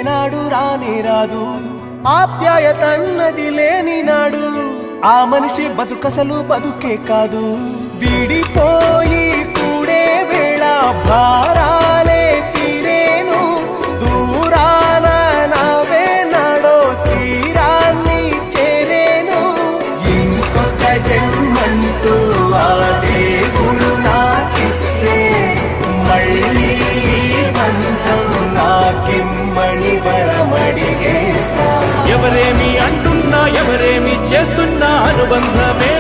నాడు రానే రాదు, ఆప్యాయతన్నది లేని నాడు ఆ మనిషి బతుకసలు బతుకే కాదు. విడిపోయి కూడే వేళ భారాలే తీరేను, దూరాన నవ్వే నాడో తీరాన్ని చేరేను. ఇంకొక జన్మంటూ ఆ దేవుడు నాకిస్తే మళ్ళీ బంధం నాకిమ్మని వరమడిగేస్తా. ఎవరేమి అంటున్నా ఎవరేమి చేస్తున్నా అనుబంధమే